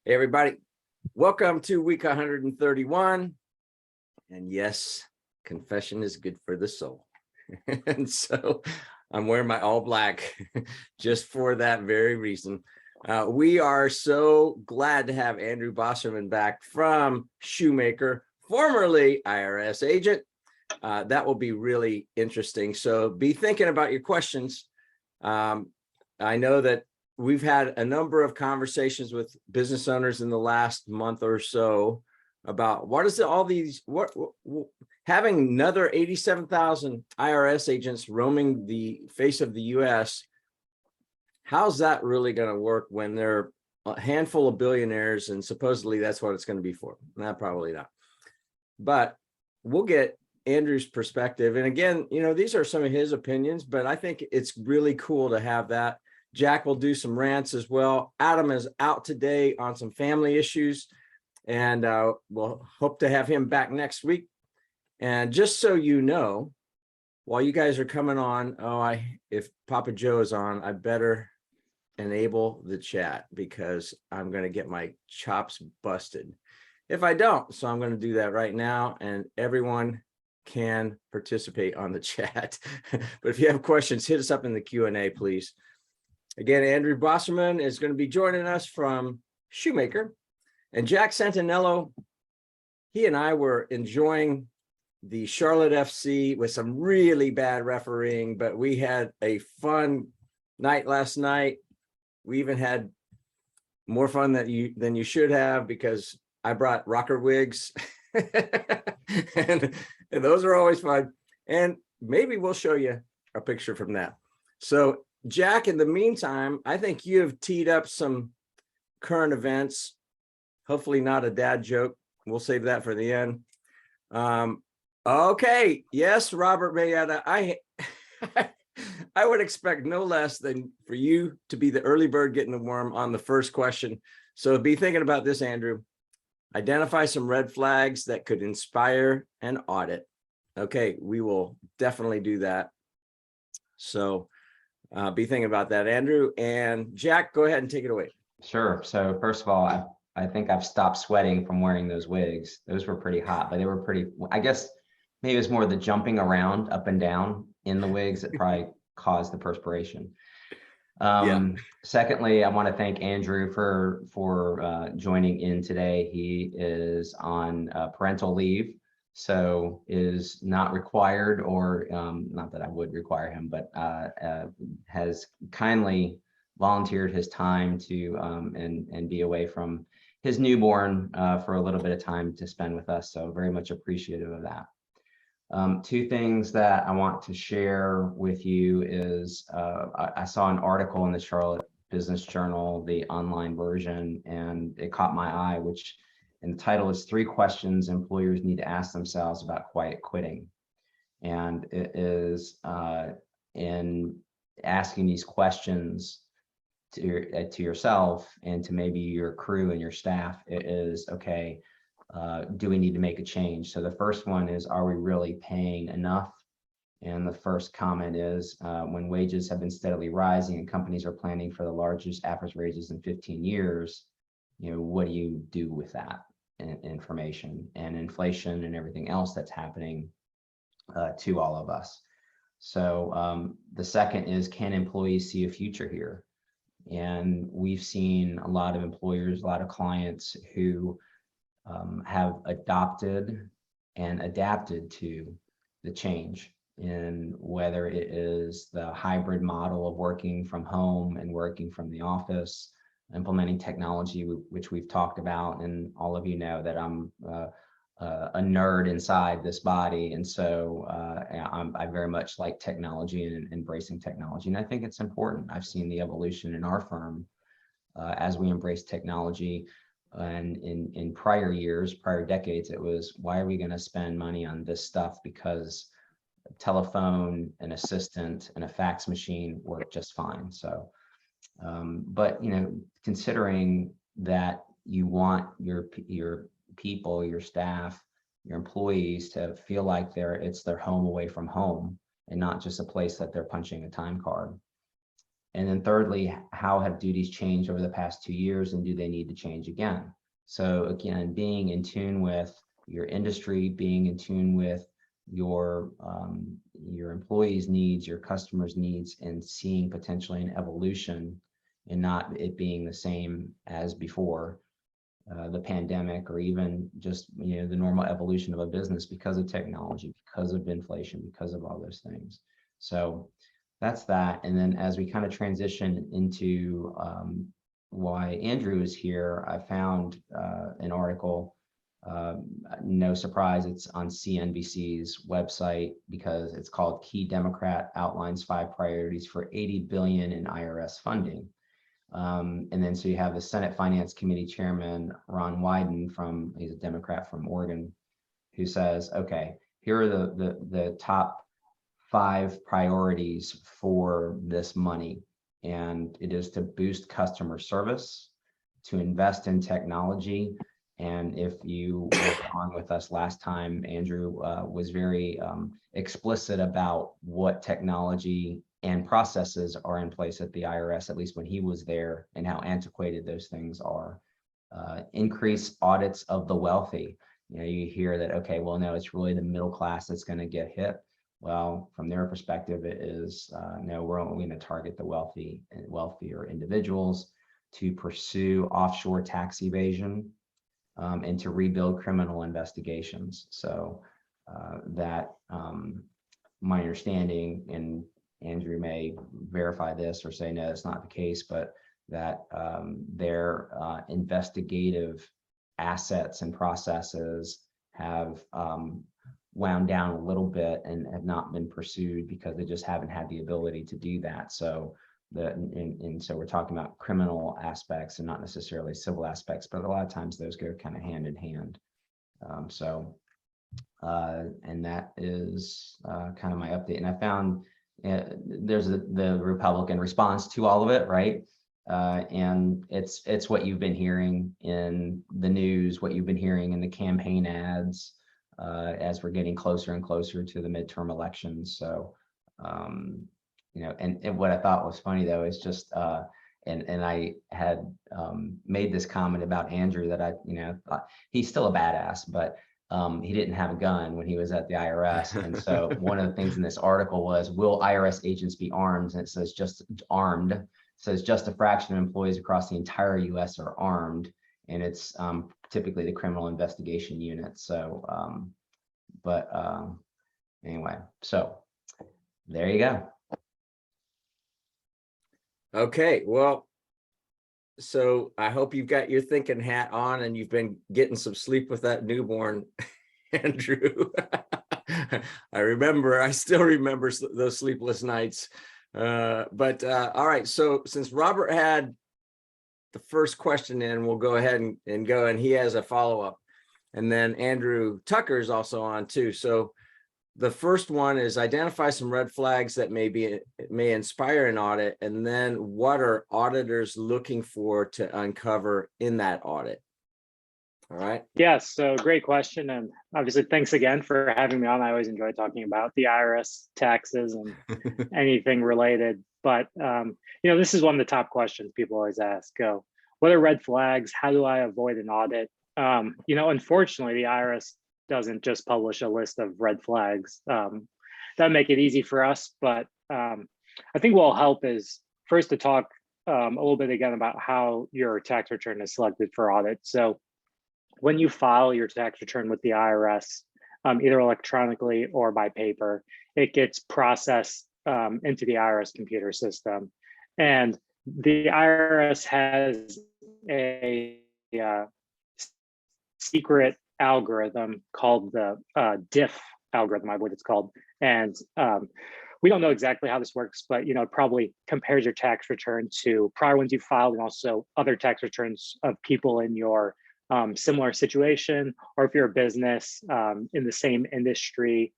Hey, everybody. Welcome to week 131. And yes, confession is good for the soul. And so I'm wearing my all black just for that very reason. We are so glad to have Andrew Bosserman back from Shoemaker, formerly IRS agent. That will be really interesting. So be thinking about your questions. I know that we've had a number of conversations with business owners in the last month or so about what is it, all these, what having another 87,000 IRS agents roaming the face of the US. How's that really going to work when they're a handful of billionaires and supposedly that's what it's going to be for? Not probably not, but we'll get Andrew's perspective. And again, these are some of his opinions, but I think it's really cool to have that. Jack will do some rants as well. Adam is out today on some family issues, and we'll hope to have him back next week. And just so you know, while you guys are coming on, if Papa Joe is on, I better enable the chat because I'm going to get my chops busted if I don't. So I'm going to do that right now, and everyone can participate on the chat. But if you have questions, hit us up in the Q&A, please. Again, Andrew Bosserman is going to be joining us from Shoemaker. And Jack Santinello, he and I were enjoying the Charlotte FC with some really bad refereeing, but we had a fun night last night. We even had more fun than you should have because I brought rocker wigs. and those are always fun. And maybe we'll show you a picture from that. So Jack, in the meantime, I think you have teed up some current events, hopefully not a dad joke. We'll save that for the end. Okay. Yes, Robert Mayetta, I would expect no less than for you to be the early bird getting the worm on the first question. So be thinking about this, Andrew. Identify some red flags that could inspire an audit. Okay, we will definitely do that. So be thinking about that, Andrew. And Jack, go ahead and take it away. Sure. So first of all, I think I've stopped sweating from wearing those wigs. Those were pretty hot, but they were pretty, I guess maybe it's more the jumping around up and down in the wigs that probably caused the perspiration. Secondly, I want to thank Andrew for joining in today. He is on parental leave, so is not required, or not that I would require him, but has kindly volunteered his time to and be away from his newborn for a little bit of time to spend with us. So very much appreciative of that. Two things that I want to share with you is I saw an article in the Charlotte Business Journal, the online version, and it caught my eye, which and the title is 3 Questions Employers Need to Ask Themselves About Quiet Quitting. And it is in asking these questions to yourself and to maybe your crew and your staff, it is, okay, do we need to make a change? So the first one is, are we really paying enough? And the first comment is, when wages have been steadily rising and companies are planning for the largest average raises in 15 years, what do you do with that information and inflation and everything else that's happening to all of us? So the second is, can employees see a future here? And we've seen a lot of employers, a lot of clients who have adopted and adapted to the change, in whether it is the hybrid model of working from home and working from the office, implementing technology, which we've talked about, and all of you know that I'm a nerd inside this body, and so I very much like technology and embracing technology, and I think it's important. I've seen the evolution in our firm as we embrace technology. And in prior years, prior decades, it was, why are we going to spend money on this stuff? Because a telephone, an assistant, and a fax machine work just fine. So, but considering that you want your people, your staff, your employees to feel like it's their home away from home, and not just a place that they're punching a time card. And then thirdly, how have duties changed over the past 2 years, and do they need to change again? So again, being in tune with your industry, being in tune with your employees' needs, your customers' needs, and seeing potentially an evolution and not it being the same as before the pandemic, or even just the normal evolution of a business because of technology, because of inflation, because of all those things. So that's that. And then as we kind of transition into why Andrew is here, I found an article. No surprise, it's on CNBC's website because it's called "Key Democrat Outlines 5 Priorities for $80 billion in IRS Funding." And then so you have the Senate Finance Committee Chairman Ron Wyden, he's a Democrat from Oregon, who says, okay, here are the top 5 priorities for this money. And it is to boost customer service, to invest in technology. And if you were on with us last time, Andrew was very explicit about what technology and processes are in place at the IRS, at least when he was there, and how antiquated those things are. Increase audits of the wealthy. You hear that, okay, well, no, it's really the middle class that's going to get hit. Well, from their perspective, it is, no, we're only going to target the wealthy and wealthier individuals, to pursue offshore tax evasion, and to rebuild criminal investigations. So that my understanding, and Andrew may verify this or say, no, that's not the case, but that their investigative assets and processes have wound down a little bit and have not been pursued because they just haven't had the ability to do that. So so we're talking about criminal aspects and not necessarily civil aspects, but a lot of times those go kind of hand in hand. And that is kind of my update. And I found there's the Republican response to all of it, right? And it's what you've been hearing in the news, what you've been hearing in the campaign ads as we're getting closer and closer to the midterm elections. So, and what I thought was funny though is just, and I had made this comment about Andrew that I, thought he's still a badass, but he didn't have a gun when he was at the IRS. And so one of the things in this article was, will IRS agents be armed? And it says just armed. It says just a fraction of employees across the entire US are armed. And it's typically the criminal investigation unit. So, anyway, so there you go. Okay, well, so I hope you've got your thinking hat on and you've been getting some sleep with that newborn, Andrew. I still remember those sleepless nights. All right, so since Robert had the first question in, we'll go ahead and go, and he has a follow-up. And then Andrew Tucker is also on too. So the first one is identify some red flags that may inspire an audit, and then what are auditors looking for to uncover in that audit? All right. Yes, so great question. And obviously, thanks again for having me on. I always enjoy talking about the IRS, taxes, and anything related. But, this is one of the top questions people always ask. What are red flags? How do I avoid an audit? Unfortunately, the IRS doesn't just publish a list of red flags. That make it easy for us. But I think what will help is first to talk a little bit again about how your tax return is selected for audit. So when you file your tax return with the IRS, either electronically or by paper, it gets processed into the IRS computer system. And the IRS has a secret algorithm called the DIF algorithm, I believe it's called. And we don't know exactly how this works, but it probably compares your tax return to prior ones you filed and also other tax returns of people in your similar situation, or if you're a business in the same industry.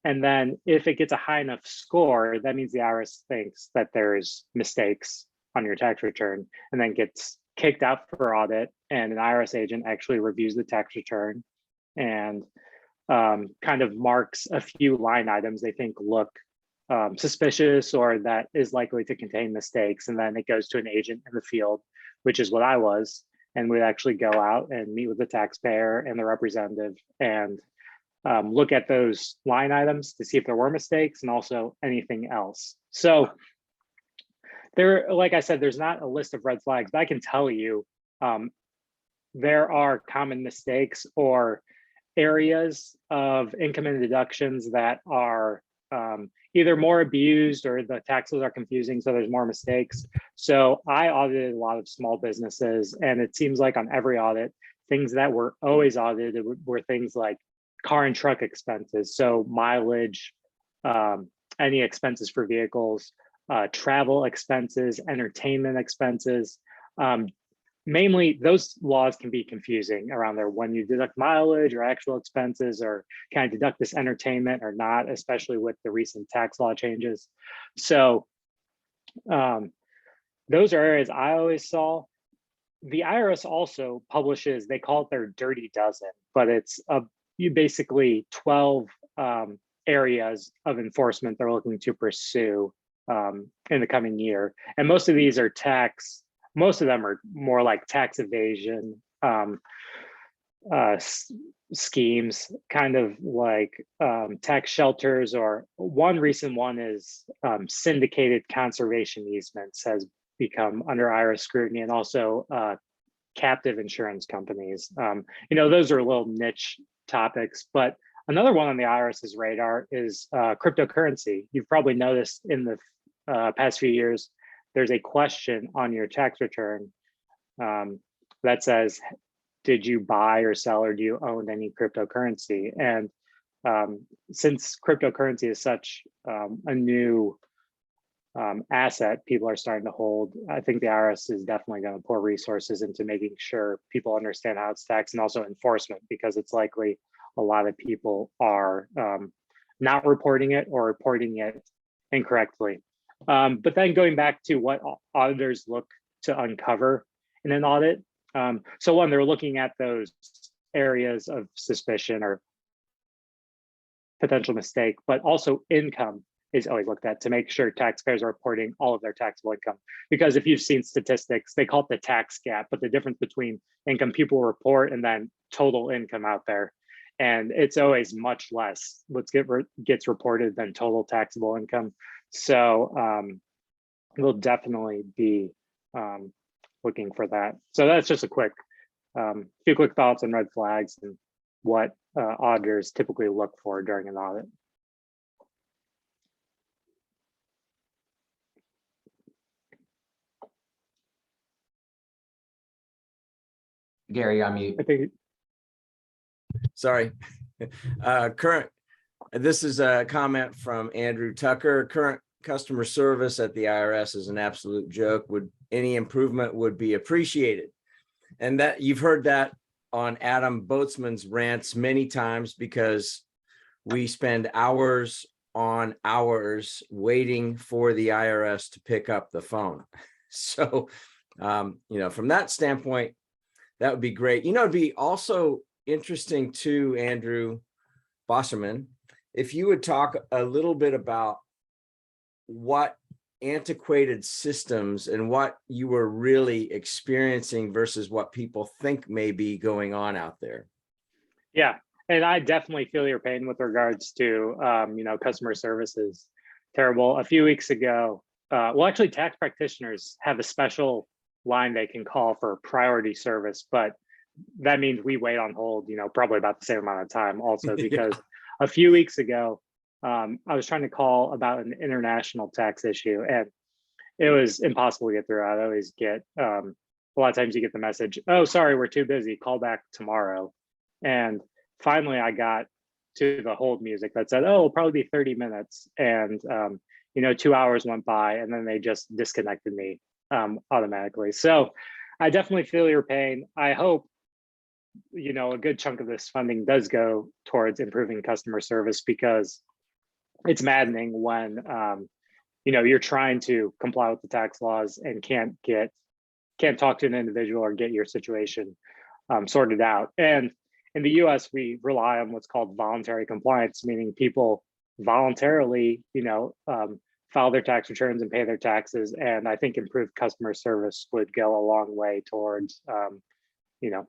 And then if it gets a high enough score, that means the IRS thinks that there's mistakes on your tax return, and then gets kicked out for audit. And an IRS agent actually reviews the tax return and kind of marks a few line items they think look suspicious or that is likely to contain mistakes. And then it goes to an agent in the field, which is what I was. And we'd actually go out and meet with the taxpayer and the representative and look at those line items to see if there were mistakes and also anything else. So there, like I said, there's not a list of red flags, but I can tell you there are common mistakes or areas of income and deductions that are either more abused or the taxes are confusing, so there's more mistakes. So I audited a lot of small businesses, and it seems like on every audit, things that were always audited were things like car and truck expenses, so mileage, any expenses for vehicles, travel expenses, entertainment expenses. Mainly, those laws can be confusing around there when you deduct mileage or actual expenses, or can I deduct this entertainment or not, especially with the recent tax law changes. So those are areas I always saw. The IRS also publishes, they call it their dirty dozen, but it's you basically 12 areas of enforcement they're looking to pursue in the coming year. And most of these are most of them are more like tax evasion schemes, kind of like tax shelters, or one recent one is syndicated conservation easements has become under IRS scrutiny, and also captive insurance companies. Those are little niche topics, but another one on the IRS's radar is cryptocurrency. You've probably noticed in the past few years, there's a question on your tax return that says, did you buy or sell, or do you own any cryptocurrency? And since cryptocurrency is such a new asset people are starting to hold, I think the IRS is definitely going to pour resources into making sure people understand how it's taxed, and also enforcement, because it's likely a lot of people are not reporting it or reporting it incorrectly. But then going back to what auditors look to uncover in an audit. So one, they're looking at those areas of suspicion or potential mistake, but also income is always looked at to make sure taxpayers are reporting all of their taxable income. Because if you've seen statistics, they call it the tax gap, but the difference between income people report and then total income out there. And it's always much less what gets reported than total taxable income. So we'll definitely be looking for that. So that's just a few quick thoughts on red flags and what auditors typically look for during an audit. Gary, on mute. I think. Sorry. This is a comment from Andrew Tucker. Current customer service at the IRS is an absolute joke. Any improvement would be appreciated. And that you've heard that on Adam Boatsman's rants many times, because we spend hours on hours waiting for the IRS to pick up the phone. So, from that standpoint, that would be great. It'd be also interesting too, Andrew Bosserman, if you would talk a little bit about what antiquated systems and what you were really experiencing versus what people think may be going on out there. Yeah, and I definitely feel your pain with regards to, customer service is terrible. A few weeks ago, actually tax practitioners have a special line they can call for priority service, but that means we wait on hold, probably about the same amount of time also, because a few weeks ago, I was trying to call about an international tax issue, and it was impossible to get through. I'd always get, a lot of times you get the message, oh, sorry, we're too busy, call back tomorrow. And finally I got to the hold music that said, oh, it'll probably be 30 minutes. And, 2 hours went by, and then they just disconnected me automatically. So I definitely feel your pain. I hope, a good chunk of this funding does go towards improving customer service, because it's maddening when, you're trying to comply with the tax laws and can't talk to an individual or get your situation sorted out. And in the US, we rely on what's called voluntary compliance, meaning people voluntarily, file their tax returns and pay their taxes. And I think improved customer service would go a long way towards, you know,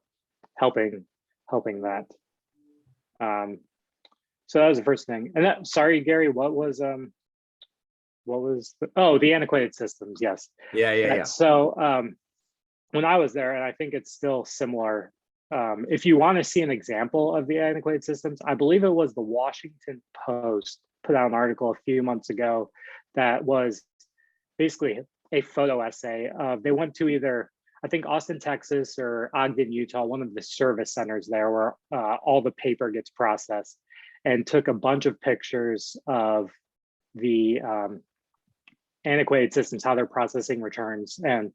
helping that. So that was the first thing. And that, sorry, Gary, what was the antiquated systems? Yes. Yeah. So when I was there, and I think it's still similar. If you want to see an example of the antiquated systems, I believe it was the Washington Post put out an article a few months ago that was basically a photo essay. They went to either, I think, Austin, Texas or Ogden, Utah, one of the service centers there where all the paper gets processed, and took a bunch of pictures of the antiquated systems, how they're processing returns. And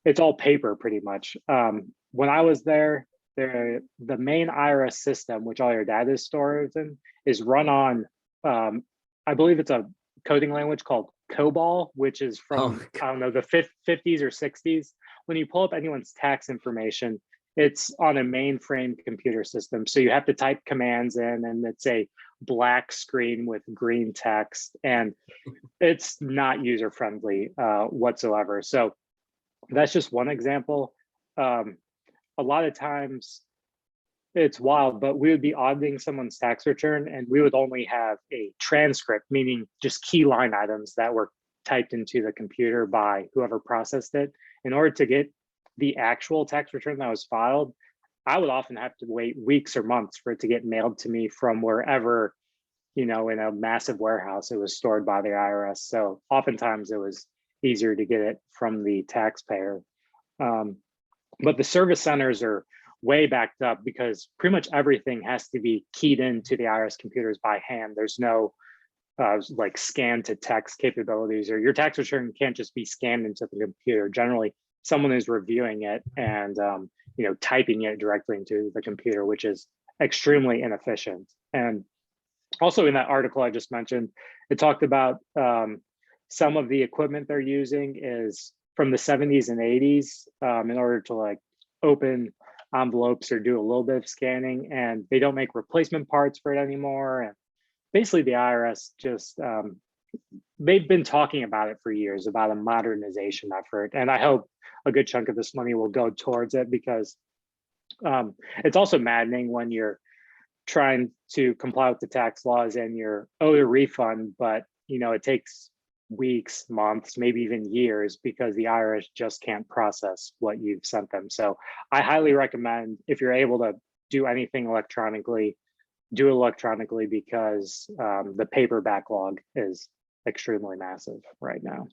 it's all paper pretty much. When I was there, the main IRS system, which all your data is stored in, is run on, I believe it's a coding language called COBOL, which is from, I don't know, the 50s or 60s. When you pull up anyone's tax information, it's on a mainframe computer system. So you have to type commands in, and it's a black screen with green text, and it's not user-friendly whatsoever. So that's just one example. A lot of times it's wild, but we would be auditing someone's tax return and we would only have a transcript, meaning just key line items that were typed into the computer by whoever processed it. In order to get the actual tax return that was filed, I would often have to wait weeks or months for it to get mailed to me from wherever, in a massive warehouse it was stored by the IRS. So oftentimes it was easier to get it from the taxpayer. But the service centers are way backed up because pretty much everything has to be keyed into the IRS computers by hand. There's no like scan to text capabilities, or your tax return can't just be scanned into the computer. Generally, someone is reviewing it and typing it directly into the computer, which is extremely inefficient. And also in that article I just mentioned, it talked about some of the equipment they're using is from the 70s and 80s in order to like open envelopes or do a little bit of scanning, and they don't make replacement parts for it anymore. And basically the IRS just, they've been talking about it for years, about a modernization effort. And I hope a good chunk of this money will go towards it, because it's also maddening when you're trying to comply with the tax laws and you're owed a refund, but it takes weeks, months, maybe even years, because the IRS just can't process what you've sent them. So I highly recommend, if you're able to do anything electronically, do it electronically, because the paper backlog is extremely massive right now.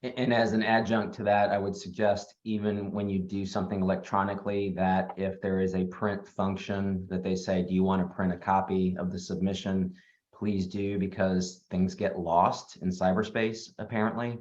And as an adjunct to that, I would suggest, even when you do something electronically, that if there is a print function that they say, do you want to print a copy of the submission? Please do, because things get lost in cyberspace, apparently.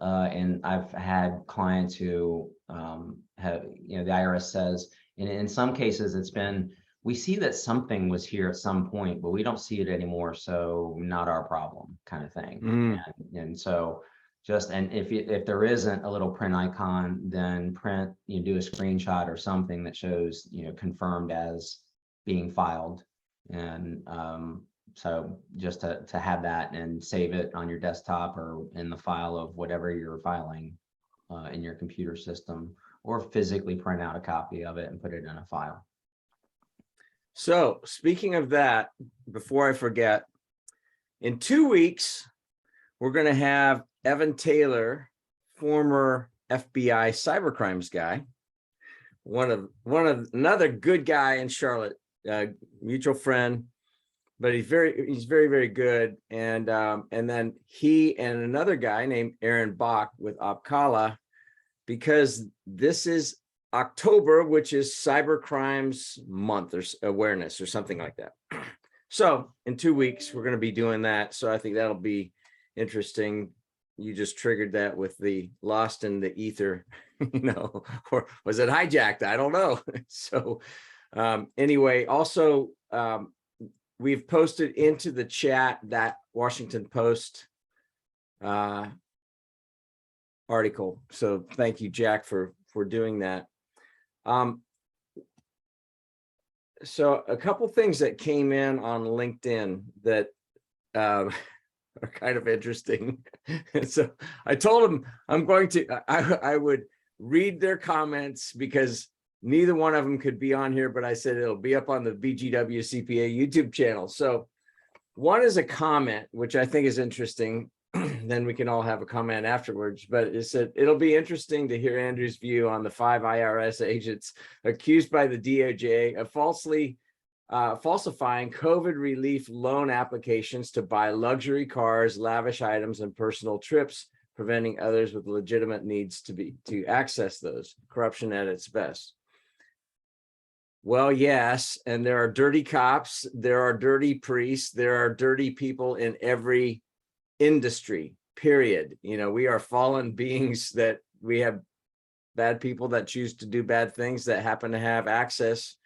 And I've had clients who have, the IRS says, in some cases it's been, we see that something was here at some point, but we don't see it anymore, so not our problem, kind of thing. And so and if there isn't a little print icon, then print, do a screenshot or something that shows, confirmed as being filed. And so just to have that and save it on your desktop or in the file of whatever you're filing in your computer system, or physically print out a copy of it and put it in a file. So speaking of that, before I forget, in 2 weeks, we're going to have Evan Taylor, former FBI cybercrimes guy, one of another good guy in Charlotte, mutual friend, but he's very, very good. And then he and another guy named Aaron Bach with Opkala, because this is October, which is cybercrimes month or awareness or something like that. So in 2 weeks, we're going to be doing that. So I think that'll be interesting. You just triggered that with the lost in the ether, or was it hijacked? I don't know. So anyway, also, we've posted into the chat that Washington Post article. So thank you, Jack, for doing that. So a couple things that came in on LinkedIn that are kind of interesting. So I told them I would read their comments because neither one of them could be on here, but I said it'll be up on the BGW CPA YouTube channel. So one is a comment, which I think is interesting. Then we can all have a comment afterwards, but it said, it'll be interesting to hear Andrew's view on the 5 IRS agents accused by the DOJ of falsifying COVID relief loan applications to buy luxury cars, lavish items, and personal trips, preventing others with legitimate needs to access those. Corruption at its best. Well, yes, and there are dirty cops, there are dirty priests, there are dirty people in every industry, period. You know, we are fallen beings, that we have bad people that choose to do bad things, that happen to have access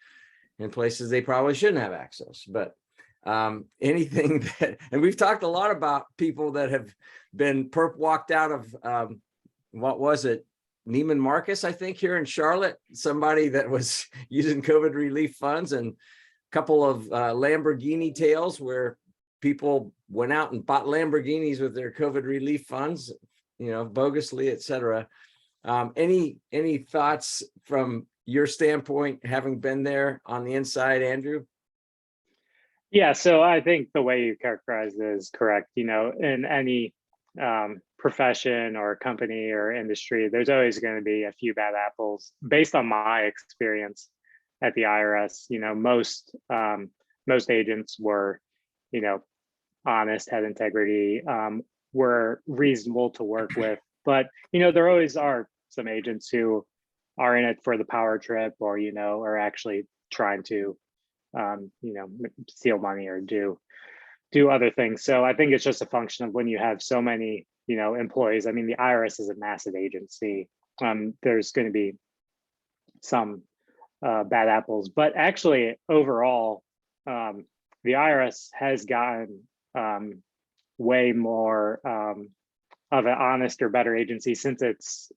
in places they probably shouldn't have access. But anything that, and we've talked a lot about people that have been perp walked out of, what was it? Neiman Marcus, I think, here in Charlotte, somebody that was using COVID relief funds, and a couple of Lamborghini tales where people went out and bought Lamborghinis with their COVID relief funds, you know, bogusly, et cetera. Any thoughts from your standpoint, having been there on the inside, Andrew? Yeah, so I think the way you characterized it is correct. You know, in any profession or company or industry, there's always going to be a few bad apples. Based on my experience at the IRS, you know, most agents were, you know, honest, had integrity, were reasonable to work with. But, you know, there always are some agents who are in it for the power trip, or, you know, are actually trying to, you know, steal money or do other things. So I think it's just a function of when you have so many, you know, employees. I mean, the IRS is a massive agency. There's going to be some bad apples, but actually overall, the IRS has gotten way more of an honest or better agency since its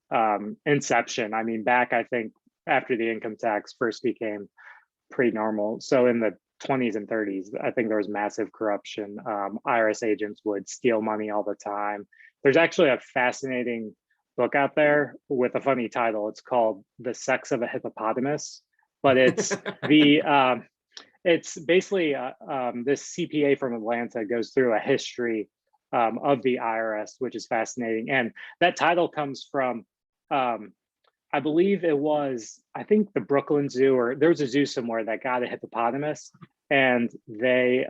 inception. I mean, back, I think, after the income tax first became pretty normal. So in the 20s and 30s, I think there was massive corruption. IRS agents would steal money all the time. There's actually a fascinating book out there with a funny title. It's called The Sex of a Hippopotamus, but it's it's basically this CPA from Atlanta goes through a history of the IRS, which is fascinating. And that title comes from, I believe it was, I think the Brooklyn Zoo, or there was a zoo somewhere that got a hippopotamus, and they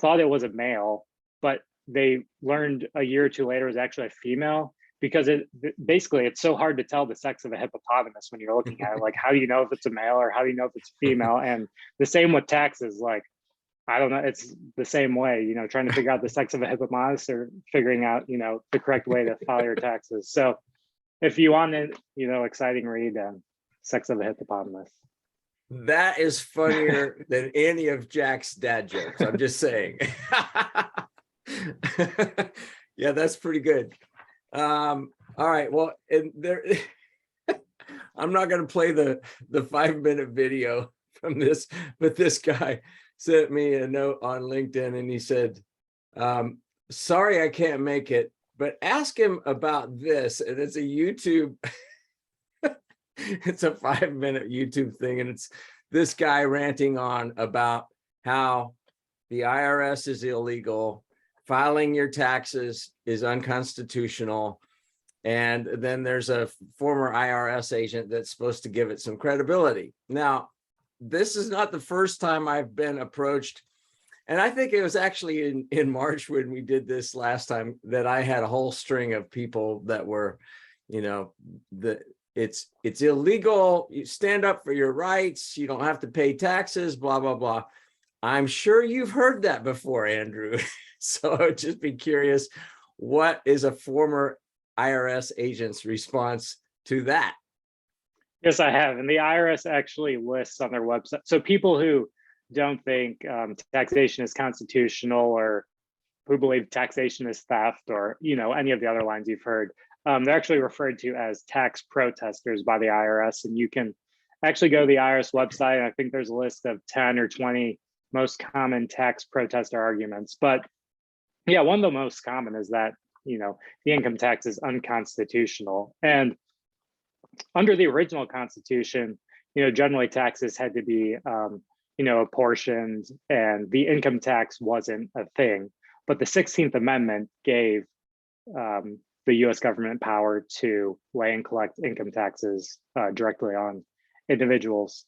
thought it was a male, but they learned a year or two later it was actually a female, because basically it's so hard to tell the sex of a hippopotamus when you're looking at it. Like, how do you know if it's a male, or how do you know if it's female? And the same with taxes. Like, I don't know, it's the same way, you know, trying to figure out the sex of a hippopotamus, or figuring out, you know, the correct way to file your taxes. So if you want it, you know, exciting read, Sex of a Hippopotamus. That is funnier than any of Jack's dad jokes. I'm just saying. Yeah, that's pretty good. All right. Well, and there, I'm not going to play the 5-minute video from this, but this guy sent me a note on LinkedIn, and he said, sorry, I can't make it, but ask him about this. And it's a YouTube, it's a 5-minute YouTube thing. And it's this guy ranting on about how the IRS is illegal, filing your taxes is unconstitutional. And then there's a former IRS agent that's supposed to give it some credibility. Now, this is not the first time I've been approached. And I think it was actually in March when we did this last time that I had a whole string of people that were, you know, it's illegal. You stand up for your rights. You don't have to pay taxes, blah, blah, blah. I'm sure you've heard that before, Andrew. So I would just be curious, what is a former IRS agent's response to that? Yes, I have. And the IRS actually lists on their website. So people who don't think taxation is constitutional, or who believe taxation is theft, or, you know, any of the other lines you've heard, they're actually referred to as tax protesters by the IRS. And you can actually go to the IRS website. And I think there's a list of 10 or 20 most common tax protester arguments. But yeah, one of the most common is that, the income tax is unconstitutional. And under the original Constitution, generally taxes had to be, apportioned, and the income tax wasn't a thing. But the 16th Amendment gave the US government power to lay and collect income taxes directly on individuals.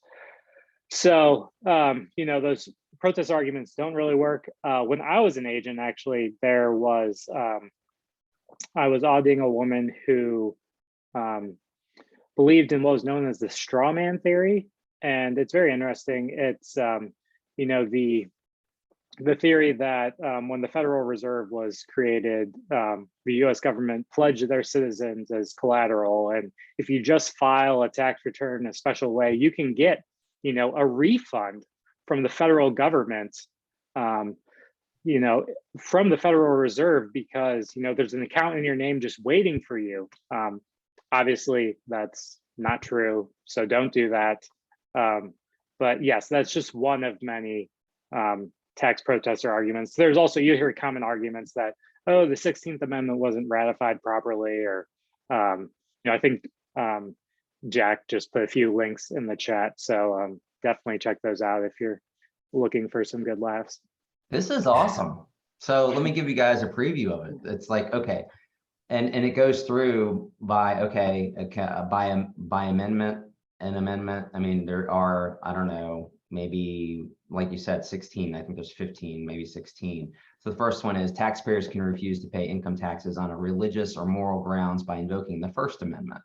So, those protest arguments don't really work. When I was an agent, actually, I was auditing a woman who believed in what was known as the straw man theory. And it's very interesting. It's, the theory that when the Federal Reserve was created, the US government pledged their citizens as collateral. And if you just file a tax return in a special way, you can get, a refund from the federal government, from the Federal Reserve, because, there's an account in your name just waiting for you. Obviously, that's not true. So don't do that. But yes, that's just one of many tax protester arguments. There's also, you hear common arguments that, oh, the 16th Amendment wasn't ratified properly, or, I think Jack just put a few links in the chat. So definitely check those out if you're looking for some good laughs. This is awesome. So let me give you guys a preview of it. It's like, okay. And it goes through by, by amendment, an amendment. I mean, there are, I don't know, maybe, like you said, 16, I think there's 15, maybe 16. So the first one is taxpayers can refuse to pay income taxes on a religious or moral grounds by invoking the First Amendment.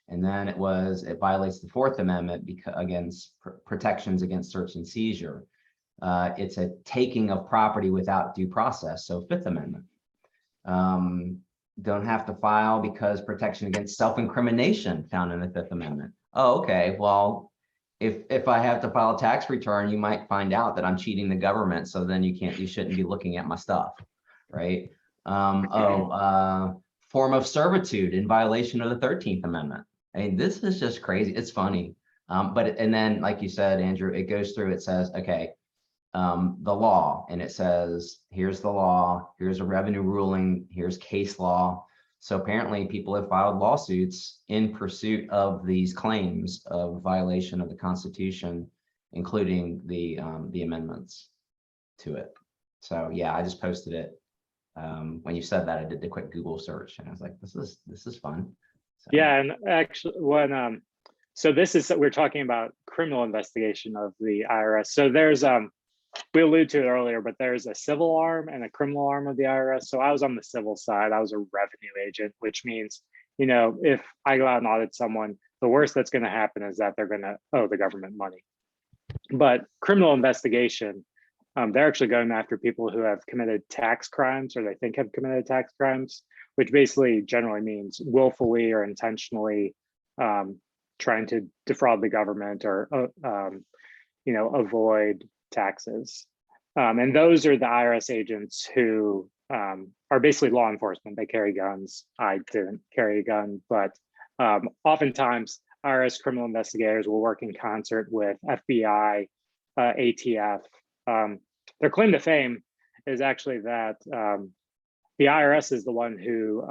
And then it violates the Fourth Amendment because against protections against search and seizure. It's a taking of property without due process. So Fifth Amendment. Don't have to file because protection against self-incrimination found in the Fifth Amendment. Oh, okay. Well, if I have to file a tax return, you might find out that I'm cheating the government. So then you shouldn't be looking at my stuff, right? Form of servitude in violation of the 13th Amendment. I mean, this is just crazy. It's funny. And then, like you said, Andrew, it goes through, it says, okay, the law, and it says, here's the law, here's a revenue ruling, here's case law. So apparently people have filed lawsuits in pursuit of these claims of violation of the Constitution, including the amendments to it. So yeah, I just posted it. When you said that, I did the quick Google search and I was like, this is fun. So. Yeah, and actually when so this is, we're talking about criminal investigation of the IRS. So there's we alluded to it earlier, but there's a civil arm and a criminal arm of the IRS. So I was on the civil side. I was a revenue agent, which means, if I go out and audit someone, the worst that's going to happen is that they're going to owe the government money. But criminal investigation, they're actually going after people who have committed tax crimes, or they think have committed tax crimes, which basically generally means willfully or intentionally trying to defraud the government or, avoid taxes. And those are the IRS agents who are basically law enforcement. They carry guns. I didn't carry a gun, but oftentimes IRS criminal investigators will work in concert with FBI, ATF. Their claim to fame is actually that the IRS is the one who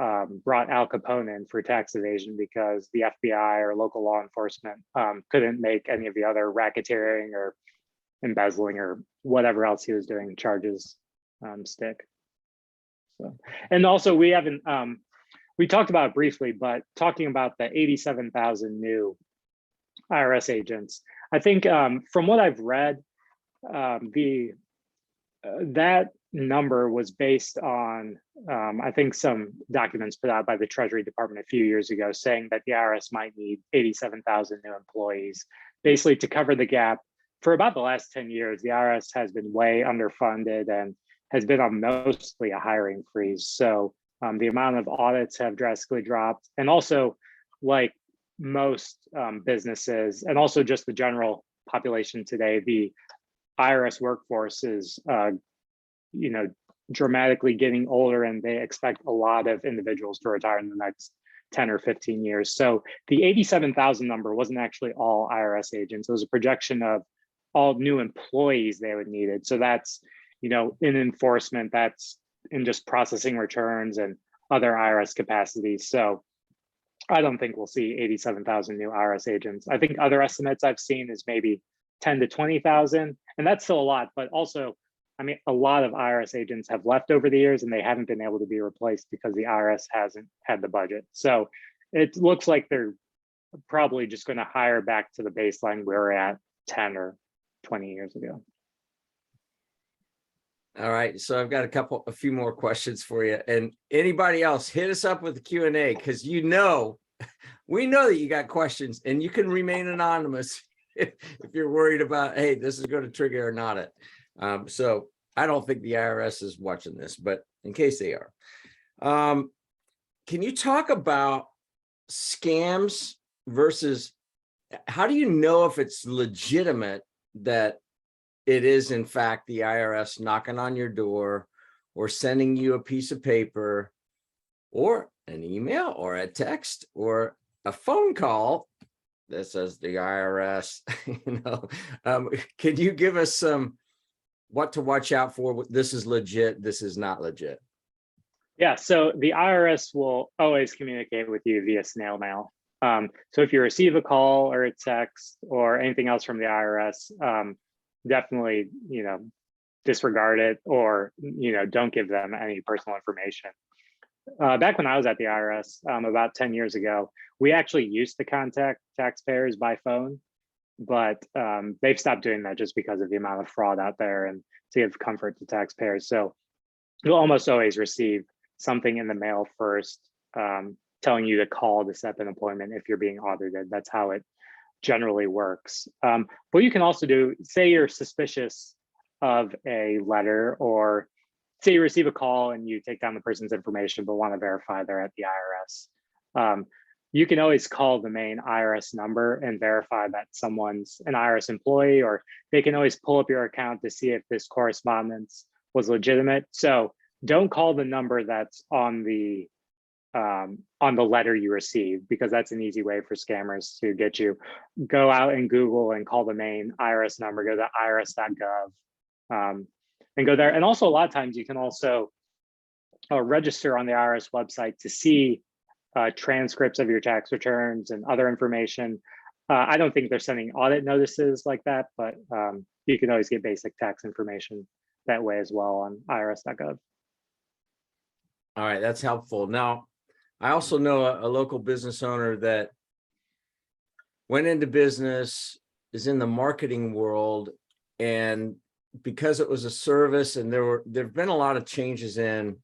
brought Al Capone in for tax evasion because the FBI or local law enforcement couldn't make any of the other racketeering or embezzling or whatever else he was doing charges stick. So, and also we haven't, we talked about it briefly, but talking about the 87,000 new IRS agents, I think from what I've read, that number was based on, I think, some documents put out by the Treasury Department a few years ago saying that the IRS might need 87,000 new employees, basically to cover the gap. For about the last 10 years, the IRS has been way underfunded and has been on mostly a hiring freeze. So the amount of audits have drastically dropped. And also, like most businesses, and also just the general population today, the IRS workforce is, dramatically getting older, and they expect a lot of individuals to retire in the next 10 or 15 years. So the 87,000 number wasn't actually all IRS agents. It was a projection of all new employees they would needed. So that's, in enforcement, that's in just processing returns and other IRS capacities. So I don't think we'll see 87,000 new IRS agents. I think other estimates I've seen is maybe 10 to 20,000, and that's still a lot, but also, I mean, a lot of IRS agents have left over the years and they haven't been able to be replaced because the IRS hasn't had the budget. So it looks like they're probably just going to hire back to the baseline we were at 10 or 20 years ago. All right, so I've got a few more questions for you, and anybody else, hit us up with the Q&A, because we know that you got questions, and you can remain anonymous if you're worried about, hey, this is going to trigger an audit. So I don't think the IRS is watching this, but in case they are, can you talk about scams versus how do you know if it's legitimate that it is in fact the IRS knocking on your door or sending you a piece of paper or an email or a text or a phone call that says the IRS? Can you give us some what to watch out for? This is legit, this is not legit. Yeah, so the IRS will always communicate with you via snail mail. So if you receive a call or a text or anything else from the IRS, definitely, disregard it, or, don't give them any personal information. Back when I was at the IRS, about 10 years ago, we actually used to contact taxpayers by phone, but they've stopped doing that just because of the amount of fraud out there and to give comfort to taxpayers. So you'll almost always receive something in the mail first, telling you to call to set an appointment if you're being audited. That's how it generally works. What you can also do, say you're suspicious of a letter, or say you receive a call and you take down the person's information but want to verify they're at the IRS. You can always call the main IRS number and verify that someone's an IRS employee, or they can always pull up your account to see if this correspondence was legitimate. So don't call the number that's on the letter you received, because that's an easy way for scammers to get you. Go out and Google and call the main IRS number, go to irs.gov, and go there. And also, a lot of times you can also register on the IRS website to see transcripts of your tax returns and other information. I don't think they're sending audit notices like that, but you can always get basic tax information that way as well on irs.gov. All right, that's helpful. Now, I also know a local business owner that went into business, is in the marketing world, and because it was a service, and there've been a lot of changes in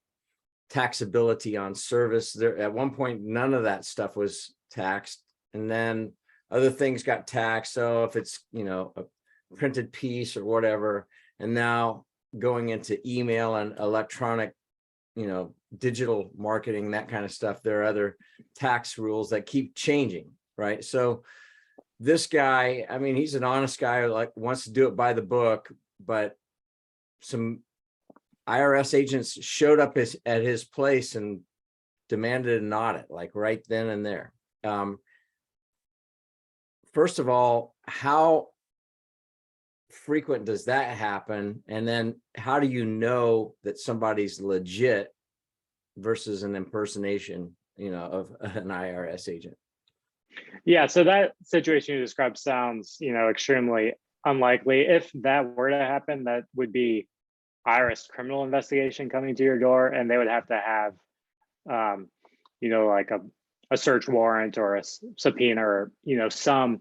taxability on service. There at one point, none of that stuff was taxed, and then other things got taxed. So if it's a printed piece or whatever, and now going into email and electronic, digital marketing, that kind of stuff, there are other tax rules that keep changing, right? So this guy, I mean, he's an honest guy, like wants to do it by the book, but some IRS agents showed up at his place and demanded an audit, like right then and there. First of all, how frequent does that happen? And then how do you know that somebody's legit versus an impersonation, of an IRS agent? Yeah, so that situation you described sounds, extremely unlikely. If that were to happen, that would be IRS criminal investigation coming to your door, and they would have to have, like a search warrant or a subpoena, or some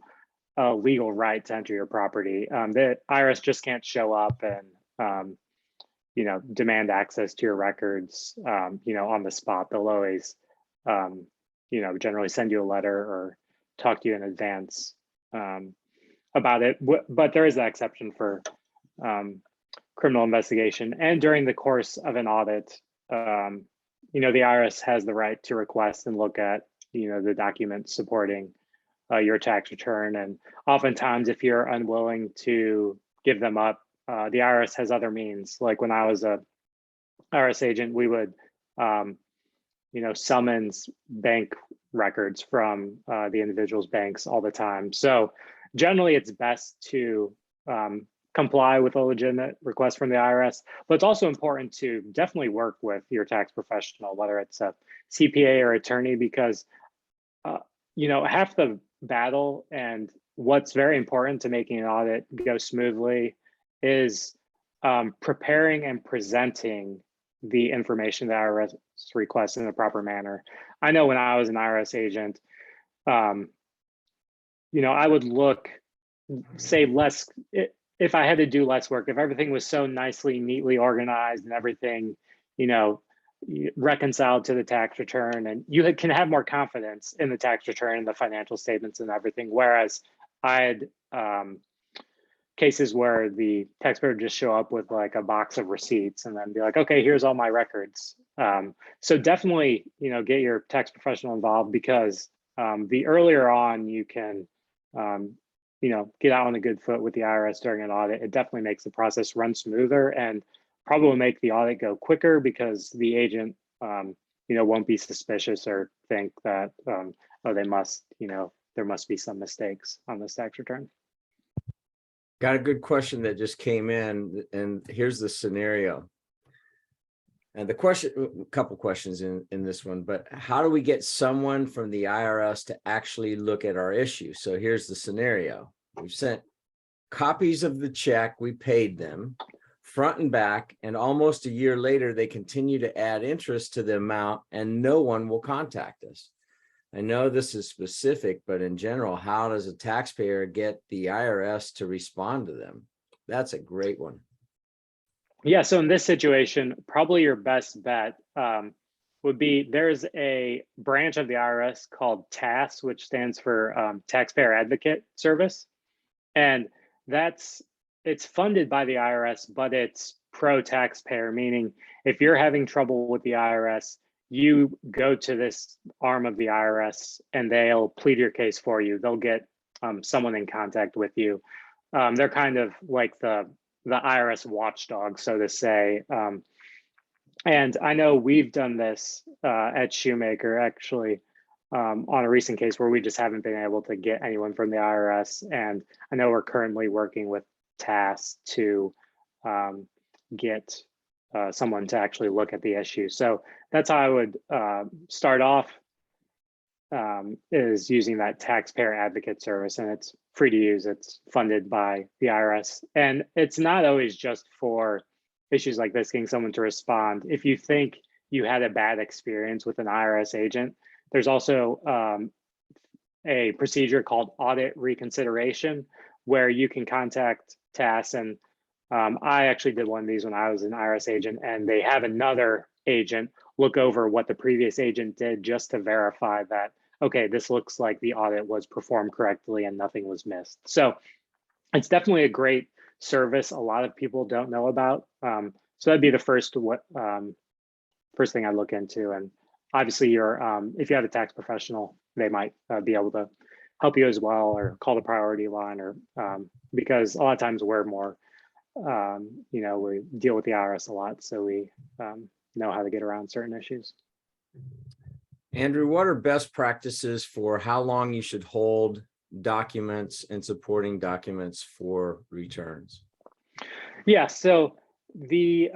legal right to enter your property. The IRS just can't show up and demand access to your records, on the spot. They'll always, generally send you a letter or talk to you in advance about it. But there is that exception for criminal investigation. And during the course of an audit, the IRS has the right to request and look at, the documents supporting your tax return. And oftentimes, if you're unwilling to give them up, the IRS has other means. Like when I was a IRS agent, we would, summons bank records from the individual's banks all the time. So generally it's best to comply with a legitimate request from the IRS, but it's also important to definitely work with your tax professional, whether it's a CPA or attorney, because half the battle and what's very important to making an audit go smoothly is preparing and presenting the information the IRS requests in a proper manner. I know when I was an IRS agent, I would look, say less, if I had to do less work, if everything was so nicely, neatly organized and everything, reconciled to the tax return, and you can have more confidence in the tax return and the financial statements and everything. Whereas I had cases where the taxpayer would just show up with like a box of receipts and then be like, okay, here's all my records. So definitely, get your tax professional involved, because the earlier on you can, get out on a good foot with the IRS during an audit, it definitely makes the process run smoother and probably will make the audit go quicker, because the agent, won't be suspicious or think that, oh, they must, there must be some mistakes on this tax return. Got a good question that just came in, and here's the scenario. And the question, a couple questions in this one, but how do we get someone from the IRS to actually look at our issue? So here's the scenario. We've sent copies of the check, we paid them front and back, and almost a year later, they continue to add interest to the amount and no one will contact us. I know this is specific, but in general, how does a taxpayer get the IRS to respond to them? That's a great one. Yeah, so in this situation, probably your best bet would be, there's a branch of the IRS called TAS, which stands for Taxpayer Advocate Service. And it's funded by the IRS, but it's pro-taxpayer, meaning if you're having trouble with the IRS, you go to this arm of the IRS and they'll plead your case for you. They'll get someone in contact with you. They're kind of like the IRS watchdog, so to say. And I know we've done this at Shoemaker, actually, on a recent case where we just haven't been able to get anyone from the IRS. And I know we're currently working with TAS to get someone to actually look at the issue. So that's how I would start off, is using that taxpayer advocate service, and it's free to use. It's funded by the IRS, and it's not always just for issues like this, getting someone to respond. If you think you had a bad experience with an IRS agent, there's also a procedure called audit reconsideration, where you can contact TAS. And I actually did one of these when I was an IRS agent, and they have another agent look over what the previous agent did just to verify that, okay, this looks like the audit was performed correctly and nothing was missed. So it's definitely a great service a lot of people don't know about. So that'd be the first thing I look into. And obviously, if you have a tax professional, they might be able to help you as well, or call the priority line, or because a lot of times we're more, we deal with the IRS a lot, so we know how to get around certain issues. Andrew, what are best practices for how long you should hold documents and supporting documents for returns? Yeah, so the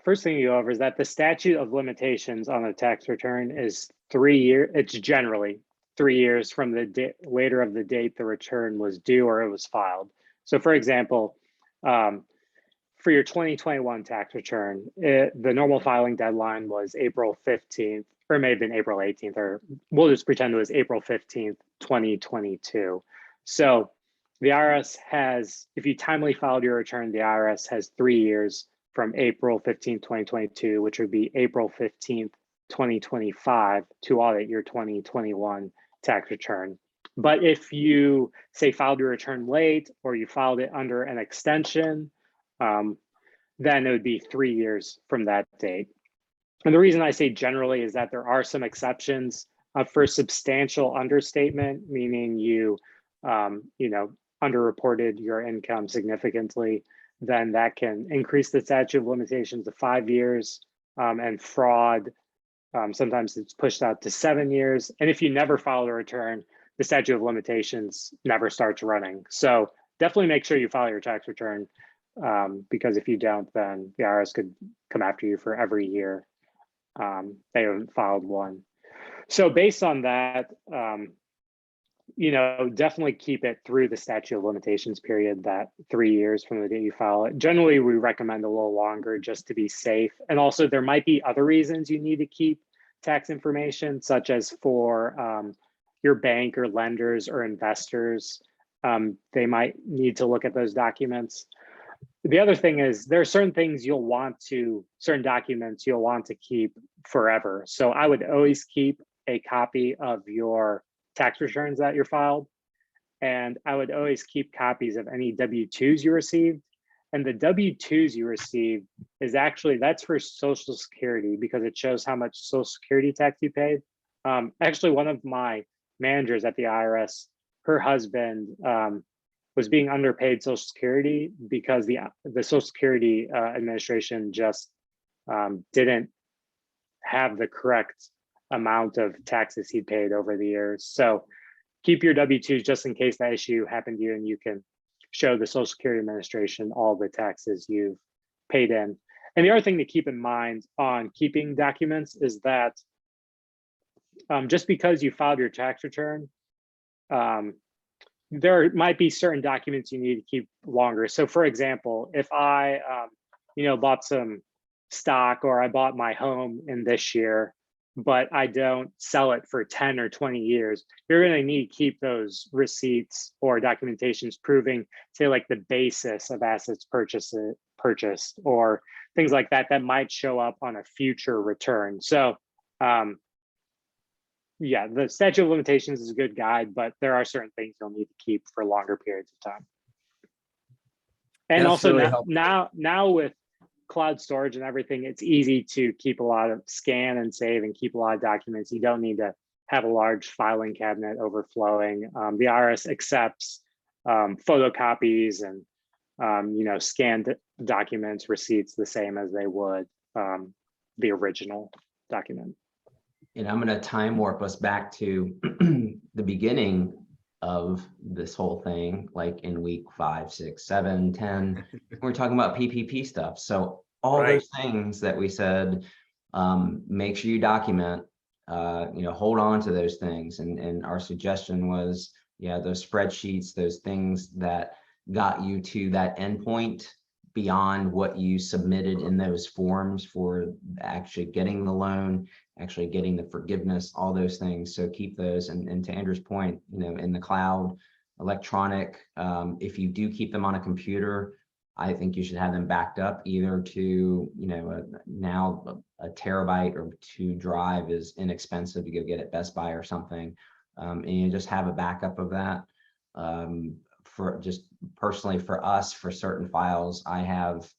first thing you go over is that the statute of limitations on a tax return is 3 years. It's generally 3 years from the later of the date the return was due or it was filed. So for example, for your 2021 tax return, the normal filing deadline was April 15th, or it may have been April 18th, or we'll just pretend it was April 15th, 2022. So the IRS has, if you timely filed your return, the IRS has 3 years from April 15th, 2022, which would be April 15th, 2025, to audit your 2021 tax return. But if you say filed your return late, or you filed it under an extension, then it would be 3 years from that date. And the reason I say generally is that there are some exceptions for substantial understatement, meaning you, underreported your income significantly, then that can increase the statute of limitations to 5 years. And fraud, Sometimes it's pushed out to 7 years. And if you never file a return, the statute of limitations never starts running. So definitely make sure you file your tax return, because if you don't, then the IRS could come after you for every year they haven't filed one. So based on that, definitely keep it through the statute of limitations period, that 3 years from the day you file it. Generally, we recommend a little longer just to be safe. And also there might be other reasons you need to keep tax information, such as for your bank or lenders or investors. They might need to look at those documents. The other thing is there are certain documents you'll want to keep forever. So I would always keep a copy of your tax returns that you're filed. And I would always keep copies of any W-2s you received. And the W-2s you received is that's for Social Security, because it shows how much Social Security tax you paid. Actually, one of my managers at the IRS, her husband was being underpaid Social Security because the Social Security Administration just didn't have the correct amount of taxes he paid over the years. So keep your W-2s just in case that issue happened to you, and you can show the Social Security Administration all the taxes you've paid in. And the other thing to keep in mind on keeping documents is that just because you filed your tax return, there might be certain documents you need to keep longer. So for example, if I bought some stock, or I bought my home in this year, but I don't sell it for 10 or 20 years, you're going to need to keep those receipts or documentations proving, say, like the basis of assets purchased, or things like that might show up on a future return. So yeah, the statute of limitations is a good guide, but there are certain things you'll need to keep for longer periods of time. And That's also really now with cloud storage and everything, it's easy to keep a lot of scan and save and keep a lot of documents. You don't need to have a large filing cabinet overflowing. The IRS accepts photocopies and scanned documents, receipts, the same as they would the original document. And I'm going to time warp us back to the beginning of this whole thing, like in week 5, 6, 7, 10, we're talking about PPP stuff. So all those things that we said, make sure you document, hold on to those things. And our suggestion was, those spreadsheets, those things that got you to that endpoint beyond what you submitted in those forms for actually getting the loan, actually getting the forgiveness, all those things. So keep those. And to Andrew's point, in the cloud, electronic, if you do keep them on a computer, I think you should have them backed up either to, now a terabyte or 2 drive is inexpensive to go get at Best Buy or something. And you just have a backup of that. For just personally for us, for certain files, I have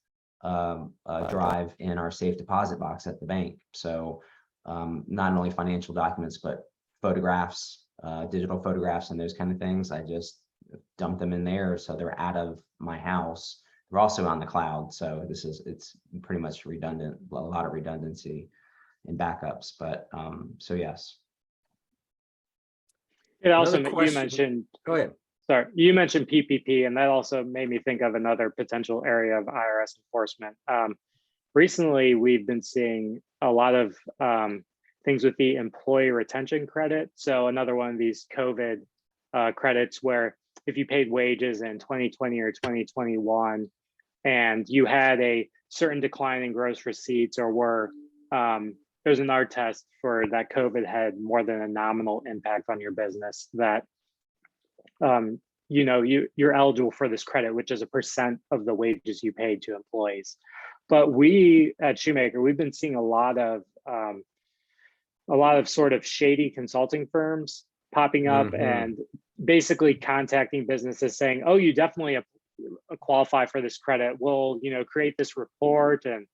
a drive in our safe deposit box at the bank. So not only financial documents, but photographs, digital photographs and those kind of things. I just dump them in there so they're out of my house. They're also on the cloud. So it's pretty much redundant, a lot of redundancy in backups. But so yes. It also, you mentioned, go ahead. Sorry, you mentioned PPP, and that also made me think of another potential area of IRS enforcement. Recently, we've been seeing a lot of things with the employee retention credit. So another one of these COVID credits where if you paid wages in 2020 or 2021, and you had a certain decline in gross receipts, or were there's an R test for that COVID had more than a nominal impact on your business, that you're eligible for this credit, which is a % of the wages you paid to employees. But we at Shoemaker, we've been seeing a lot of sort of shady consulting firms popping up and basically contacting businesses saying, oh, you definitely qualify for this credit. We'll, create this report, and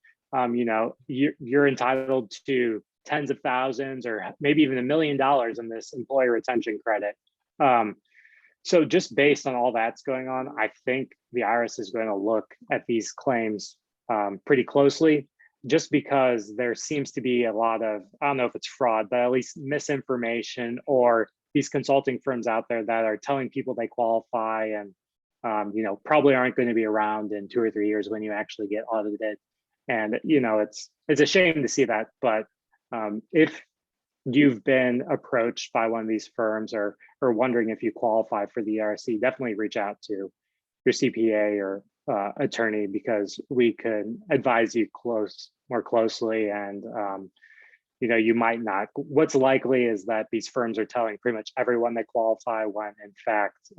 you're entitled to tens of thousands or maybe even $1 million in this employee retention credit. So just based on all that's going on, I think the IRS is going to look at these claims pretty closely. just because there seems to be a lot of, I don't know if it's fraud, but at least misinformation, or these consulting firms out there that are telling people they qualify and probably aren't going to be around in 2 or 3 years when you actually get audited. And it's a shame to see that. But if you've been approached by one of these firms or wondering if you qualify for the ERC, definitely reach out to your CPA or attorney, because we could advise you more closely. And you might not. What's likely is that these firms are telling pretty much everyone they qualify, when in fact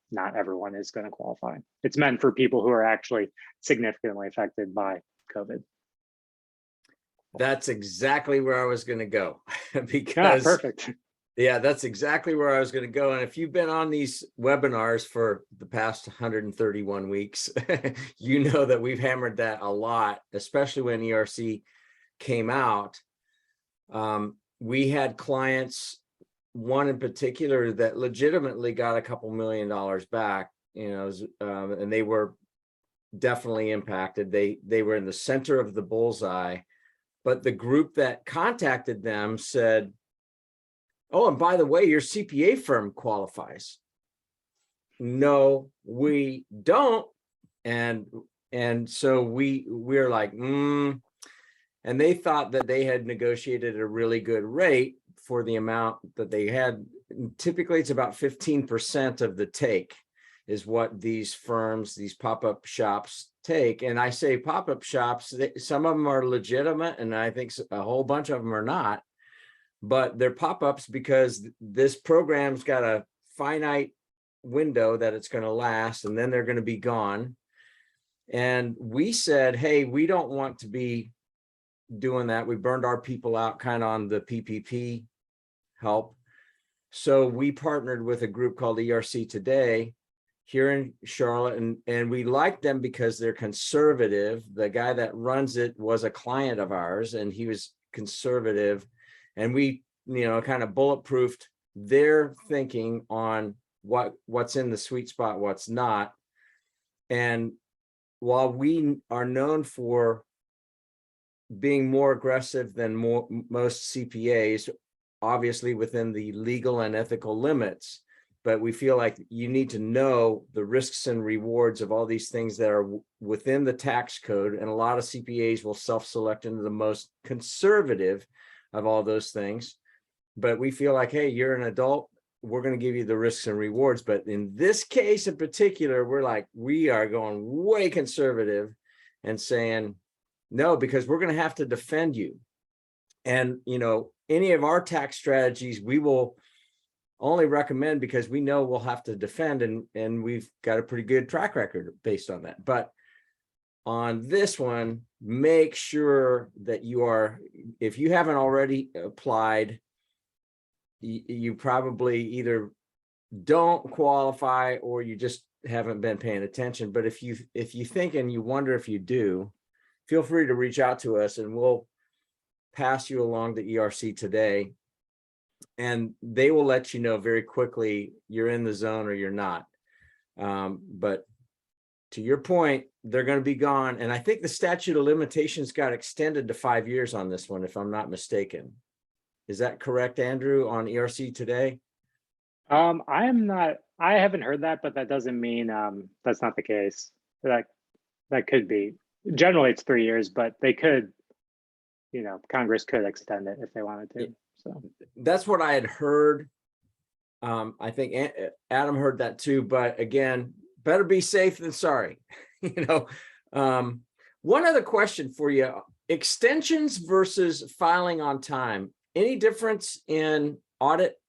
not everyone is going to qualify. It's meant for people who are actually significantly affected by COVID. That's exactly where I was going to go. Because perfect. Yeah, that's exactly where I was going to go. And if you've been on these webinars for the past 131 weeks, you know that we've hammered that a lot, especially when ERC came out. We had clients, one in particular, that legitimately got a couple $1 million back, and they were definitely impacted. They were in the center of the bullseye, but the group that contacted them said, "Oh, and by the way, your CPA firm qualifies." No, we don't. And so we're like, and they thought that they had negotiated a really good rate for the amount that they had. Typically, it's about 15% of the take is what these firms, these pop-up shops take. And I say pop-up shops, some of them are legitimate, and I think a whole bunch of them are not. But they're pop-ups because this program's got a finite window that it's going to last, and then they're going to be gone. And we said, hey, we don't want to be doing that. We burned our people out kind of on the PPP help. So we partnered with a group called ERC Today here in Charlotte, and we like them because they're conservative. The guy that runs it was a client of ours, and he was conservative. And we, kind of bulletproofed their thinking on what's in the sweet spot, what's not. And while we are known for being more aggressive than most CPAs, obviously within the legal and ethical limits, but we feel like you need to know the risks and rewards of all these things that are within the tax code. And a lot of CPAs will self-select into the most conservative of all those things. But we feel like, hey, you're an adult, we're going to give you the risks and rewards. But in this case in particular, we are going way conservative and saying no, because we're going to have to defend you. And, any of our tax strategies, we will only recommend because we know we'll have to defend, and we've got a pretty good track record based on that. But on this one, make sure that if you haven't already applied, you probably either don't qualify or you just haven't been paying attention. But if you think and you wonder if you do, feel free to reach out to us, and we'll pass you along to ERC Today, and they will let you know very quickly you're in the zone or you're not. But to your point, they're going to be gone. And I think the statute of limitations got extended to 5 years on this one, if I'm not mistaken. Is that correct, Andrew, on ERC Today? I haven't heard that, but that doesn't mean that's not the case. That could be. Generally, it's 3 years, but they could, Congress could extend it if they wanted to. So that's what I had heard. I think Adam heard that too, but again, better be safe than sorry. One other question for you: extensions versus filing on time. Any difference in audit?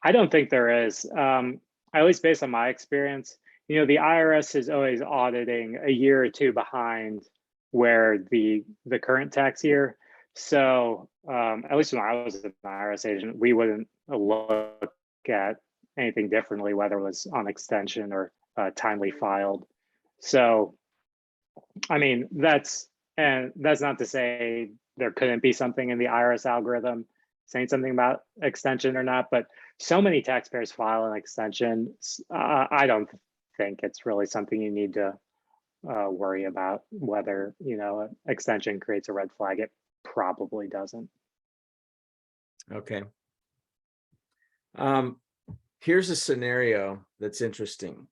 I don't think there is, at least based on my experience. The IRS is always auditing a year or two behind where the current tax year. So at least when I was an IRS agent, we wouldn't look at anything differently, whether it was on extension or timely filed. So, I mean, that's not to say there couldn't be something in the IRS algorithm saying something about extension or not, but so many taxpayers file an extension. I don't think it's really something you need to worry about whether, an extension creates a red flag. It probably doesn't. Okay. Here's a scenario that's interesting.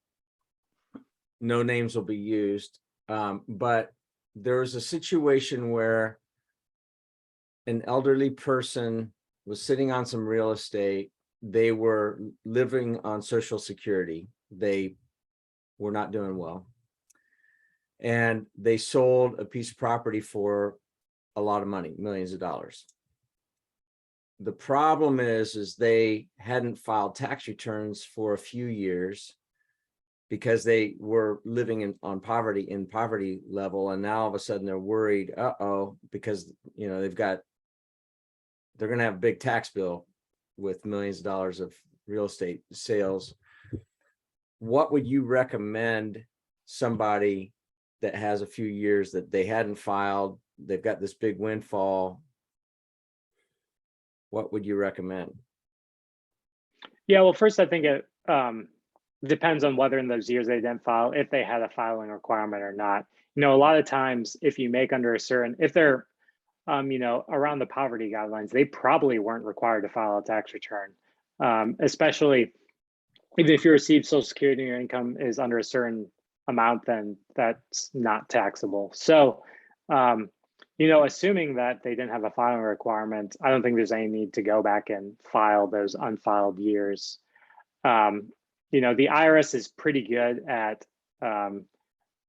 No names will be used, but there's a situation where an elderly person was sitting on some real estate. They were living on Social Security. They were not doing well. And they sold a piece of property for a lot of money, millions of dollars. The problem is they hadn't filed tax returns for a few years because they were living in poverty level. And now all of a sudden they're worried, because they're going to have a big tax bill with millions of dollars of real estate sales. What would you recommend somebody that has a few years that they hadn't filed, they've got this big windfall? What would you recommend? Yeah, well, first, I think it depends on whether in those years they didn't file, if they had a filing requirement or not. A lot of times, if you make under a certain, if they're, around the poverty guidelines, they probably weren't required to file a tax return, especially even if you receive Social Security and your income is under a certain amount, then that's not taxable. So, assuming that they didn't have a filing requirement, I don't think there's any need to go back and file those unfiled years. The IRS is pretty good at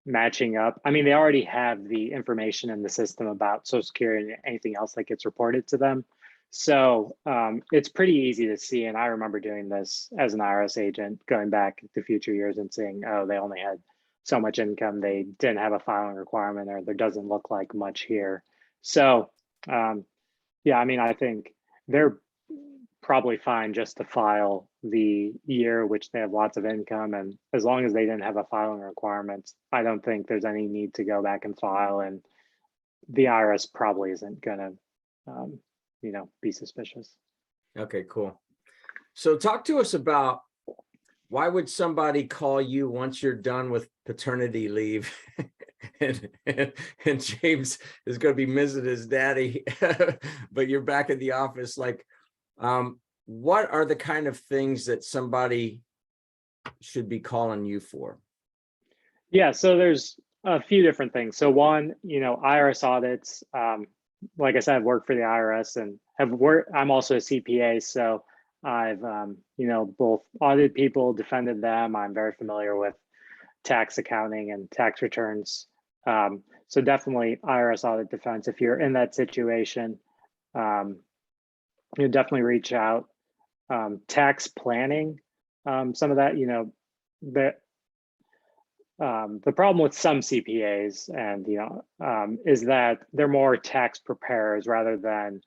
matching up. I mean, they already have the information in the system about Social Security and anything else that gets reported to them. So it's pretty easy to see. And I remember doing this as an IRS agent, going back to future years and seeing, oh, they only had so much income. They didn't have a filing requirement, or there doesn't look like much here. So yeah, I mean, I think they're probably fine just to file the year which they have lots of income, and as long as they didn't have a filing requirement, I don't think there's any need to go back and file, and the IRS probably isn't gonna be suspicious. Okay, cool. So talk to us about, why would somebody call you once you're done with paternity leave and James is going to be missing his daddy, but you're back in the office? Like, what are the kind of things that somebody should be calling you for? Yeah, so there's a few different things. So one, IRS audits. Like I said, I've worked for the IRS and I'm also a CPA, so I've both audited people, defended them. I'm very familiar with tax accounting and tax returns. So definitely IRS audit defense. If you're in that situation, you definitely reach out. Tax planning, some of that, the problem with some CPAs and is that they're more tax preparers rather than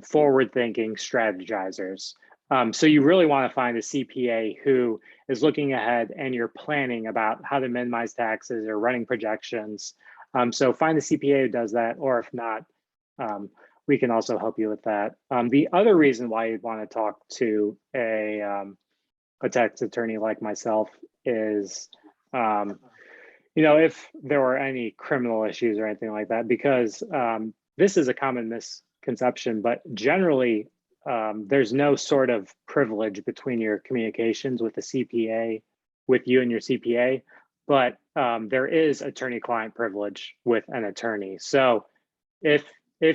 forward-thinking strategizers. So you really want to find a CPA who is looking ahead and you're planning about how to minimize taxes or running projections. So find a CPA who does that, or if not, we can also help you with that. The other reason why you'd want to talk to a tax attorney like myself is, if there were any criminal issues or anything like that, because this is a common misconception, but generally there's no sort of privilege between your communications with the CPA, with you and your CPA, but there is attorney-client privilege with an attorney. So if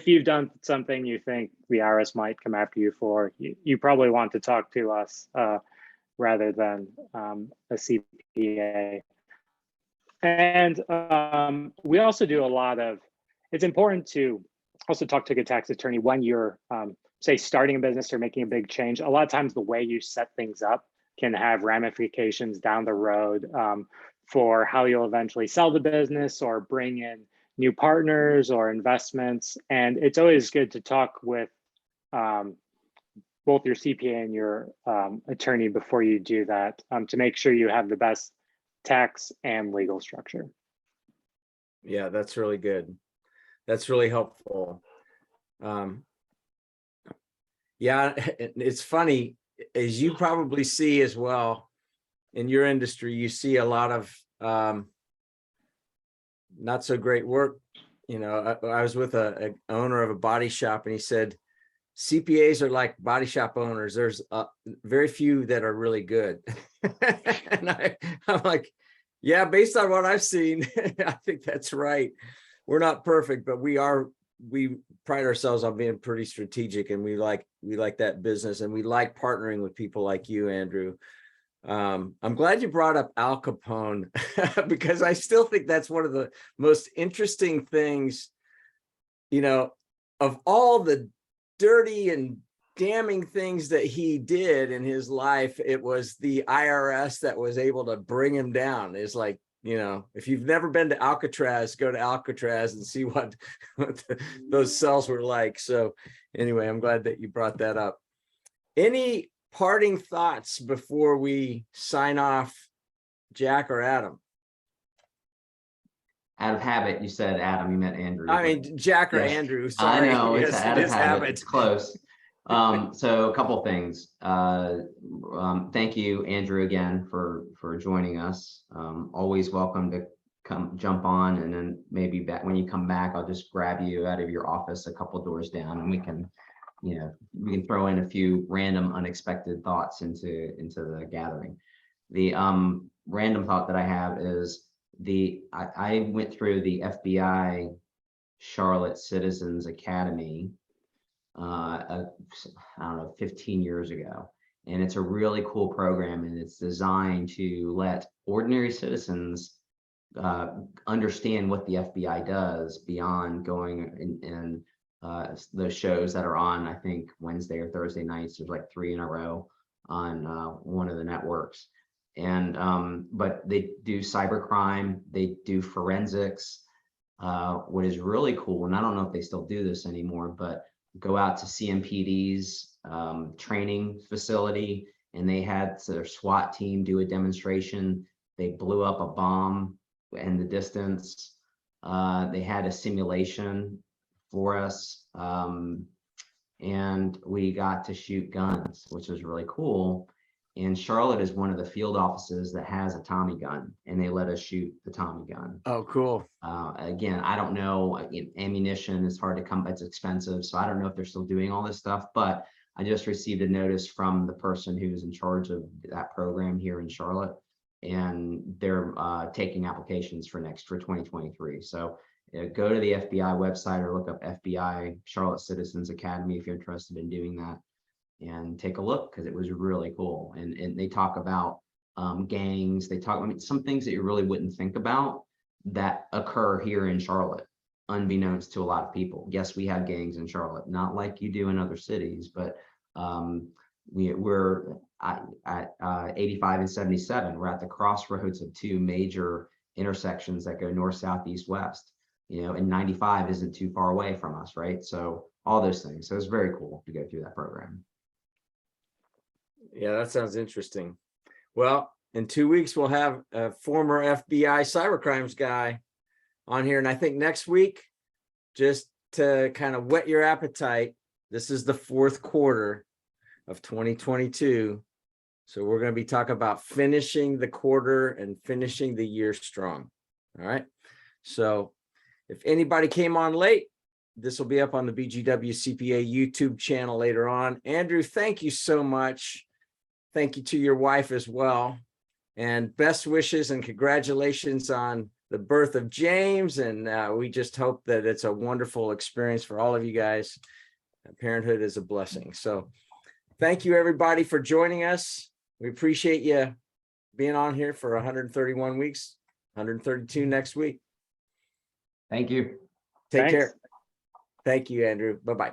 you've done something you think the IRS might come after you for, you probably want to talk to us rather than a CPA. And we also do a lot of, it's important to also talk to a good tax attorney when you're, say, starting a business or making a big change. A lot of times the way you set things up can have ramifications down the road for how you'll eventually sell the business or bring in new partners or investments. And it's always good to talk with both your CPA and your attorney before you do that to make sure you have the best tax and legal structure. Yeah, that's really good. That's really helpful. Yeah, it's funny, as you probably see as well in your industry, you see a lot of not so great work. You know, I was with a owner of a body shop, and he said, CPAs are like body shop owners. There's very few that are really good. And I'm like, yeah, based on what I've seen, I think that's right. We're not perfect, but we pride ourselves on being pretty strategic, and we like that business, and we like partnering with people like you, Andrew. I'm glad you brought up Al Capone because I still think that's one of the most interesting things, you know, of all the dirty and damning things that he did in his life. It was the IRS that was able to bring him down. It's like, you know, if you've never been to Alcatraz, go to Alcatraz and see what those cells were like. So anyway, I'm glad that you brought that up. Any parting thoughts before we sign off, Jack or Adam? Out of habit, you said Adam, you meant Andrew. I mean, Jack or Yes. Andrew, sorry. I know, it's Yes, out it of is habit. habit. It's close. So a couple things. Thank you, Andrew, again for joining us. Always welcome to come jump on, and then maybe back when you come back, I'll just grab you out of your office a couple doors down, and we can throw in a few random unexpected thoughts into the gathering. The random thought that I have is I went through the FBI Charlotte Citizens Academy I don't know, 15 years ago. And it's a really cool program, and it's designed to let ordinary citizens understand what the FBI does beyond going and those shows that are on, I think, Wednesday or Thursday nights. There's like 3 in a row on one of the networks. And but they do cybercrime, they do forensics. What is really cool, and I don't know if they still do this anymore, but go out to CMPD's training facility, and they had their SWAT team do a demonstration. They blew up a bomb in the distance. They had a simulation for us, and we got to shoot guns, which was really cool. And Charlotte is one of the field offices that has a Tommy gun, and they let us shoot the Tommy gun. Oh, cool. Again, I don't know, ammunition is hard to come, it's expensive. So I don't know if they're still doing all this stuff, but I just received a notice from the person who's in charge of that program here in Charlotte, and they're taking applications for 2023. So go to the FBI website or look up FBI Charlotte Citizens Academy if you're interested in doing that, and take a look, because it was really cool. And they talk about gangs. They talk, I mean, some things that you really wouldn't think about that occur here in Charlotte, unbeknownst to a lot of people. Yes, we have gangs in Charlotte, not like you do in other cities, but we're at 85 and 77. We're at the crossroads of 2 major intersections that go north, south, east, west. And 95 isn't too far away from us, right? So all those things. So it's very cool to go through that program. Yeah, that sounds interesting. Well, in 2 weeks, we'll have a former FBI cybercrimes guy on here. And I think next week, just to kind of whet your appetite, this is the 4th quarter of 2022. So we're going to be talking about finishing the quarter and finishing the year strong. All right. So if anybody came on late, this will be up on the BGW CPA YouTube channel later on. Andrew, thank you so much. Thank you to your wife as well. And best wishes and congratulations on the birth of James. And we just hope that it's a wonderful experience for all of you guys. Parenthood is a blessing. So thank you, everybody, for joining us. We appreciate you being on here for 131 weeks, 132 next week. Thank you. Take Thanks. care. Thank you, Andrew. Bye-bye.